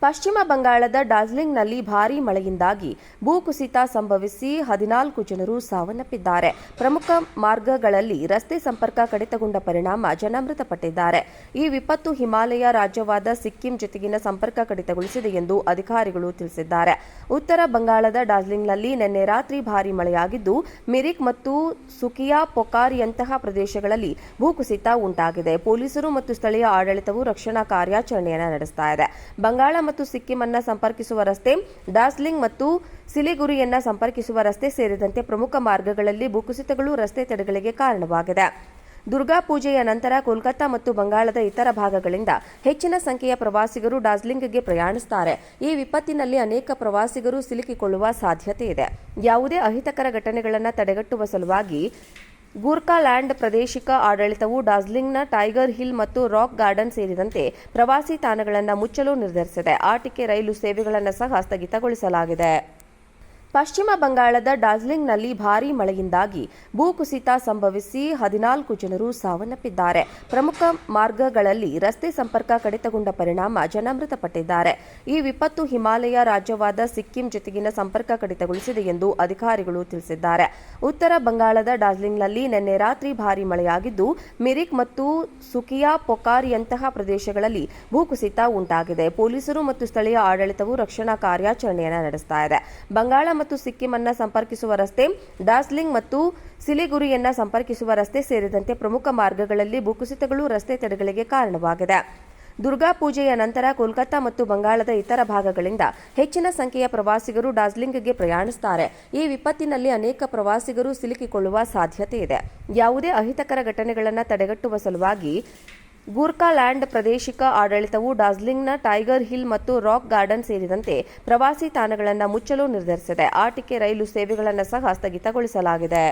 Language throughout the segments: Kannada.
ಪಶ್ಚಿಮ ಬಂಗಾಳದ ಡಾರ್ಜಿಲಿಂಗ್ನಲ್ಲಿ ಭಾರೀ ಮಳೆಯಿಂದಾಗಿ ಭೂಕುಸಿತ ಸಂಭವಿಸಿ 14 ಜನರು ಸಾವನ್ನಪ್ಪಿದ್ದಾರೆ. ಪ್ರಮುಖ ಮಾರ್ಗಗಳಲ್ಲಿ ರಸ್ತೆ ಸಂಪರ್ಕ ಕಡಿತಗೊಂಡ ಪರಿಣಾಮ ಜನ ಮೃತಪಟ್ಟಿದ್ದಾರೆ. ಈ ವಿಪತ್ತು ಹಿಮಾಲಯ ರಾಜ್ಯವಾದ ಸಿಕ್ಕಿಂ ಜೊತೆಗಿನ ಸಂಪರ್ಕ ಕಡಿತಗೊಳಿಸಿದೆ ಎಂದು ಅಧಿಕಾರಿಗಳು ತಿಳಿಸಿದ್ದಾರೆ. ಉತ್ತರ ಬಂಗಾಳದ ಡಾರ್ಜಿಲಿಂಗ್ನಲ್ಲಿ ನಿನ್ನೆ ರಾತ್ರಿ ಭಾರೀ ಮಳೆಯಾಗಿದ್ದು, ಮಿರಿಕ್ ಮತ್ತು ಸುಕಿಯಾ ಪೊಕಾರಿಯಂತಹ ಪ್ರದೇಶಗಳಲ್ಲಿ ಭೂಕುಸಿತ ಉಂಟಾಗಿದೆ. ಪೊಲೀಸರು ಮತ್ತು ಸ್ಥಳೀಯ ಆಡಳಿತವು ರಕ್ಷಣಾ ಕಾರ್ಯಾಚರಣೆಯನ್ನು ನಡೆಸ್ತಾ ಇದೆ. ಬಂಗಾಳ ಮತ್ತು ಸಿಕ್ಕಿಂ ಅನ್ನು ಸಂಪರ್ಕಿಸುವ ರಸ್ತೆ, ಡಾರ್ಜಿಲಿಂಗ್ ಮತ್ತು ಸಿಲಿಗುರಿಯನ್ನ ಸಂಪರ್ಕಿಸುವ ರಸ್ತೆ ಸೇರಿದಂತೆ ಪ್ರಮುಖ ಮಾರ್ಗಗಳಲ್ಲಿ ಭೂಕುಸಿತಗಳು ರಸ್ತೆ ತಡೆಗಳಿಗೆ ಕಾರಣವಾಗಿದೆ. ದುರ್ಗಾ ಪೂಜೆಯ ನಂತರ ಕೋಲ್ಕತ್ತಾ ಮತ್ತು ಬಂಗಾಳದ ಇತರ ಭಾಗಗಳಿಂದ ಹೆಚ್ಚಿನ ಸಂಖ್ಯೆಯ ಪ್ರವಾಸಿಗರು ಡಾರ್ಜಿಲಿಂಗ್ಗೆ ಪ್ರಯಾಣಿಸುತ್ತಾರೆ. ಈ ವಿಪತ್ತಿನಲ್ಲಿ ಅನೇಕ ಪ್ರವಾಸಿಗರು ಸಿಲುಕಿಕೊಳ್ಳುವ ಸಾಧ್ಯತೆ ಇದೆ. ಯಾವುದೇ ಅಹಿತಕರ ಘಟನೆಗಳನ್ನು ತಡೆಗಟ್ಟುವ ಸಲುವಾಗಿ ಗೂರ್ಖಾಲ್ಯಾಂಡ್ ಪ್ರಾದೇಶಿಕ ಆಡಳಿತವು ಡಾರ್ಜಿಲಿಂಗ್ನ ಟೈಗರ್ ಹಿಲ್ ಮತ್ತು ರಾಕ್ ಗಾರ್ಡನ್ ಸೇರಿದಂತೆ ಪ್ರವಾಸಿ ತಾಣಗಳನ್ನು ಮುಚ್ಚಲು ನಿರ್ಧರಿಸಿದೆ. ಆಟಿಕೆ ರೈಲು ಸೇವೆಗಳನ್ನು ಸಹ ಸ್ಥಗಿತಗೊಳಿಸಲಾಗಿದೆ. ಪಶ್ಚಿಮ ಬಂಗಾಳದ ಡಾರ್ಜಿಲಿಂಗ್ನಲ್ಲಿ ಭಾರೀ ಮಳೆಯಿಂದಾಗಿ ಭೂಕುಸಿತ ಸಂಭವಿಸಿ 14 ಜನರು ಸಾವನ್ನಪ್ಪಿದ್ದಾರೆ. ಪ್ರಮುಖ ಮಾರ್ಗಗಳಲ್ಲಿ ರಸ್ತೆ ಸಂಪರ್ಕ ಕಡಿತಗೊಂಡ ಪರಿಣಾಮ ಜನ ಮೃತಪಟ್ಟಿದ್ದಾರೆ. ಈ ವಿಪತ್ತು ಹಿಮಾಲಯ ರಾಜ್ಯವಾದ ಸಿಕ್ಕಿಂ ಜೊತೆಗಿನ ಸಂಪರ್ಕ ಕಡಿತಗೊಳಿಸಿದೆ ಎಂದು ಅಧಿಕಾರಿಗಳು ತಿಳಿಸಿದ್ದಾರೆ. ಉತ್ತರ ಬಂಗಾಳದ ಡಾರ್ಜಿಲಿಂಗ್ನಲ್ಲಿ ನಿನ್ನೆ ರಾತ್ರಿ ಭಾರೀ ಮಳೆಯಾಗಿದ್ದು, ಮಿರಿಕ್ ಮತ್ತು ಸುಕಿಯಾ ಪೊಕಾರಿಯಂತಹ ಪ್ರದೇಶಗಳಲ್ಲಿ ಭೂಕುಸಿತ ಉಂಟಾಗಿದೆ. ಪೊಲೀಸರು ಮತ್ತು ಸ್ಥಳೀಯ ಆಡಳಿತವು ರಕ್ಷಣಾ ಕಾರ್ಯಾಚರಣೆಯನ್ನು ನಡೆಸ್ತಾ ಇದೆ. ಬಂಗಾಳ ಮತ್ತು ಸಿಕ್ಕಿಂ ಅನ್ನು ಸಂಪರ್ಕಿಸುವ ರಸ್ತೆ, ಡಾರ್ಜಿಲಿಂಗ್ ಮತ್ತು ಸಿಲಿಗುರಿಯನ್ನ ಸಂಪರ್ಕಿಸುವ ರಸ್ತೆ ಸೇರಿದಂತೆ ಪ್ರಮುಖ ಮಾರ್ಗಗಳಲ್ಲಿ ಭೂಕುಸಿತಗಳು ರಸ್ತೆ ತಡೆಗಳಿಗೆ ಕಾರಣವಾಗಿದೆ. ದುರ್ಗಾ ಪೂಜೆಯ ನಂತರ ಕೋಲ್ಕತ್ತಾ ಮತ್ತು ಬಂಗಾಳದ ಇತರ ಭಾಗಗಳಿಂದ ಹೆಚ್ಚಿನ ಸಂಖ್ಯೆಯ ಪ್ರವಾಸಿಗರು ಡಾರ್ಜಿಲಿಂಗ್ಗೆ ಪ್ರಯಾಣಿಸುತ್ತಾರೆ. ಈ ವಿಪತ್ತಿನಲ್ಲಿ ಅನೇಕ ಪ್ರವಾಸಿಗರು ಸಿಲುಕಿಕೊಳ್ಳುವ ಸಾಧ್ಯತೆ ಇದೆ. ಯಾವುದೇ ಅಹಿತಕರ ಘಟನೆಗಳನ್ನು ತಡೆಗಟ್ಟುವ ಸಲುವಾಗಿ ಗೂರ್ಖಾಲ್ಯಾಂಡ್ ಪ್ರಾದೇಶಿಕ ಆಡಳಿತವು ಡಾರ್ಜಿಲಿಂಗ್ನ ಟೈಗರ್ ಹಿಲ್ ಮತ್ತು ರಾಕ್ ಗಾರ್ಡನ್ ಸೇರಿದಂತೆ ಪ್ರವಾಸಿ ತಾಣಗಳನ್ನು ಮುಚ್ಚಲು ನಿರ್ಧರಿಸಿದೆ. ಆಟಿಕೆ ರೈಲು ಸೇವೆಗಳನ್ನು ಸಹ ಸ್ಥಗಿತಗೊಳಿಸಲಾಗಿದೆ.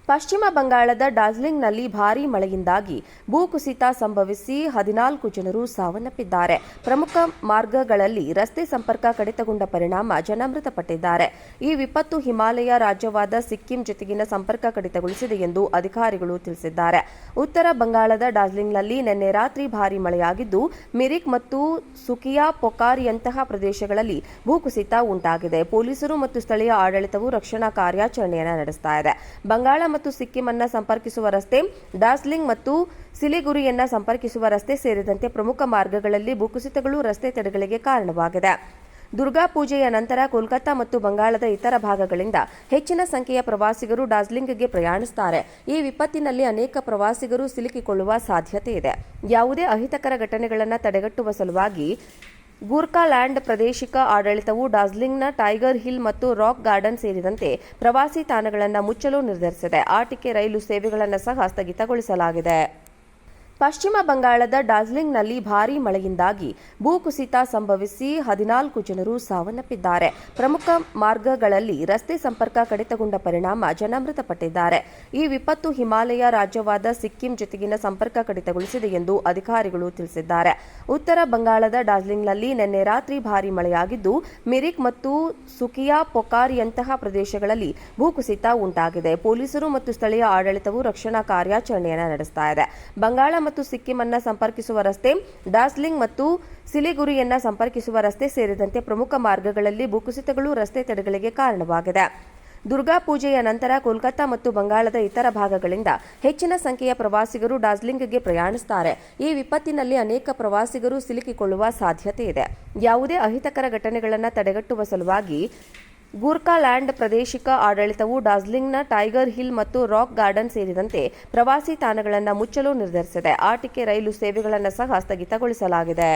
ಪಶ್ಚಿಮ ಬಂಗಾಳದ ಡಾರ್ಜಿಲಿಂಗ್ನಲ್ಲಿ ಭಾರೀ ಮಳೆಯಿಂದಾಗಿ ಭೂಕುಸಿತ ಸಂಭವಿಸಿ 14 ಜನರು ಸಾವನ್ನಪ್ಪಿದ್ದಾರೆ. ಪ್ರಮುಖ ಮಾರ್ಗಗಳಲ್ಲಿ ರಸ್ತೆ ಸಂಪರ್ಕ ಕಡಿತಗೊಂಡ ಪರಿಣಾಮ ಜನ ಮೃತಪಟ್ಟಿದ್ದಾರೆ. ಈ ವಿಪತ್ತು ಹಿಮಾಲಯ ರಾಜ್ಯವಾದ ಸಿಕ್ಕಿಂ ಜೊತೆಗಿನ ಸಂಪರ್ಕ ಕಡಿತಗೊಳಿಸಿದೆ ಎಂದು ಅಧಿಕಾರಿಗಳು ತಿಳಿಸಿದ್ದಾರೆ. ಉತ್ತರ ಬಂಗಾಳದ ಡಾರ್ಜಿಲಿಂಗ್ನಲ್ಲಿ ನಿನ್ನೆ ರಾತ್ರಿ ಭಾರೀ ಮಳೆಯಾಗಿದ್ದು, ಮಿರಿಕ್ ಮತ್ತು ಸುಕಿಯಾ ಪೊಕಾರಿಯಂತಹ ಪ್ರದೇಶಗಳಲ್ಲಿ ಭೂಕುಸಿತ ಉಂಟಾಗಿದೆ. ಪೊಲೀಸರು ಮತ್ತು ಸ್ಥಳೀಯ ಆಡಳಿತವು ರಕ್ಷಣಾ ಕಾರ್ಯಾಚರಣೆಯನ್ನು ನಡೆಸ್ತಾ ಇದೆ. ಬಂಗಾಳ ಮತ್ತು ಸಿಕ್ಕಿಂ ಅನ್ನು ಸಂಪರ್ಕಿಸುವ ರಸ್ತೆ, ಡಾರ್ಜಿಲಿಂಗ್ ಮತ್ತು ಸಿಲಿಗುರಿಯನ್ನ ಸಂಪರ್ಕಿಸುವ ರಸ್ತೆ ಸೇರಿದಂತೆ ಪ್ರಮುಖ ಮಾರ್ಗಗಳಲ್ಲಿ ಭೂಕುಸಿತಗಳು ರಸ್ತೆ ತಡೆಗಳಿಗೆ ಕಾರಣವಾಗಿದೆ. ದುರ್ಗಾ ಪೂಜೆಯ ನಂತರ ಕೋಲ್ಕತ್ತಾ ಮತ್ತು ಬಂಗಾಳದ ಇತರ ಭಾಗಗಳಿಂದ ಹೆಚ್ಚಿನ ಸಂಖ್ಯೆಯ ಪ್ರವಾಸಿಗರು ಡಾರ್ಜಿಲಿಂಗ್ಗೆ ಪ್ರಯಾಣಿಸುತ್ತಾರೆ. ಈ ವಿಪತ್ತಿನಲ್ಲಿ ಅನೇಕ ಪ್ರವಾಸಿಗರು ಸಿಲುಕಿಕೊಳ್ಳುವ ಸಾಧ್ಯತೆ ಇದೆ. ಯಾವುದೇ ಅಹಿತಕರ ಘಟನೆಗಳನ್ನು ತಡೆಗಟ್ಟುವ ಸಲುವಾಗಿ ಗೂರ್ಖಾಲ್ಯಾಂಡ್ ಪ್ರಾದೇಶಿಕ ಆಡಳಿತವು ಡಾರ್ಜಿಲಿಂಗ್ನ ಟೈಗರ್ ಹಿಲ್ ಮತ್ತು ರಾಕ್ ಗಾರ್ಡನ್ ಸೇರಿದಂತೆ ಪ್ರವಾಸಿ ತಾಣಗಳನ್ನು ಮುಚ್ಚಲು ನಿರ್ಧರಿಸಿದೆ. ಆಟಿಕೆ ರೈಲು ಸೇವೆಗಳನ್ನು ಸಹ ಸ್ಥಗಿತಗೊಳಿಸಲಾಗಿದೆ. ಪಶ್ಚಿಮ ಬಂಗಾಳದ ಡಾರ್ಜಿಲಿಂಗ್ನಲ್ಲಿ ಭಾರೀ ಮಳೆಯಿಂದಾಗಿ ಭೂಕುಸಿತ ಸಂಭವಿಸಿ 14 ಜನರು ಸಾವನ್ನಪ್ಪಿದ್ದಾರೆ. ಪ್ರಮುಖ ಮಾರ್ಗಗಳಲ್ಲಿ ರಸ್ತೆ ಸಂಪರ್ಕ ಕಡಿತಗೊಂಡ ಪರಿಣಾಮ ಜನ ಮೃತಪಟ್ಟಿದ್ದಾರೆ. ಈ ವಿಪತ್ತು ಹಿಮಾಲಯ ರಾಜ್ಯವಾದ ಸಿಕ್ಕಿಂ ಜೊತೆಗಿನ ಸಂಪರ್ಕ ಕಡಿತಗೊಳಿಸಿದೆ ಎಂದು ಅಧಿಕಾರಿಗಳು ತಿಳಿಸಿದ್ದಾರೆ. ಉತ್ತರ ಬಂಗಾಳದ ಡಾರ್ಜಿಲಿಂಗ್ನಲ್ಲಿ ನಿನ್ನೆ ರಾತ್ರಿ ಭಾರೀ ಮಳೆಯಾಗಿದ್ದು, ಮಿರಿಕ್ ಮತ್ತು ಸುಕಿಯಾ ಪೊಕಾರಿಯಂತಹ ಪ್ರದೇಶಗಳಲ್ಲಿ ಭೂಕುಸಿತ ಉಂಟಾಗಿದೆ. ಪೊಲೀಸರು ಮತ್ತು ಸ್ಥಳೀಯ ಆಡಳಿತವು ರಕ್ಷಣಾ ಕಾರ್ಯಾಚರಣೆಯನ್ನು ನಡೆಸ್ತಾ ಇದೆ. ಬಂಗಾಳ ಮತ್ತು ಸಿಕ್ಕಿಂ ಅನ್ನು ಸಂಪರ್ಕಿಸುವ ರಸ್ತೆ, ಡಾರ್ಜಿಲಿಂಗ್ ಮತ್ತು ಸಿಲಿಗುರಿಯನ್ನ ಸಂಪರ್ಕಿಸುವ ರಸ್ತೆ ಸೇರಿದಂತೆ ಪ್ರಮುಖ ಮಾರ್ಗಗಳಲ್ಲಿ ಭೂಕುಸಿತಗಳು ರಸ್ತೆ ತಡೆಗಳಿಗೆ ಕಾರಣವಾಗಿದೆ. ದುರ್ಗಾ ಪೂಜೆಯ ನಂತರ ಕೋಲ್ಕತ್ತಾ ಮತ್ತು ಬಂಗಾಳದ ಇತರ ಭಾಗಗಳಿಂದ ಹೆಚ್ಚಿನ ಸಂಖ್ಯೆಯ ಪ್ರವಾಸಿಗರು ಡಾರ್ಜಿಲಿಂಗ್ಗೆ ಪ್ರಯಾಣಿಸುತ್ತಾರೆ. ಈ ವಿಪತ್ತಿನಲ್ಲಿ ಅನೇಕ ಪ್ರವಾಸಿಗರು ಸಿಲುಕಿಕೊಳ್ಳುವ ಸಾಧ್ಯತೆ ಇದೆ. ಯಾವುದೇ ಅಹಿತಕರ ಘಟನೆಗಳನ್ನು ತಡೆಗಟ್ಟುವ ಸಲುವಾಗಿ ಗೂರ್ಖಾಲ್ಯಾಂಡ್ ಪ್ರಾದೇಶಿಕ ಆಡಳಿತವು ಡಾರ್ಜಿಲಿಂಗ್ನ ಟೈಗರ್ ಹಿಲ್ ಮತ್ತು ರಾಕ್ ಗಾರ್ಡನ್ ಸೇರಿದಂತೆ ಪ್ರವಾಸಿ ತಾಣಗಳನ್ನು ಮುಚ್ಚಲು ನಿರ್ಧರಿಸಿದೆ. ಆಟಿಕೆ ರೈಲು ಸೇವೆಗಳನ್ನು ಸಹ ಸ್ಥಗಿತಗೊಳಿಸಲಾಗಿದೆ.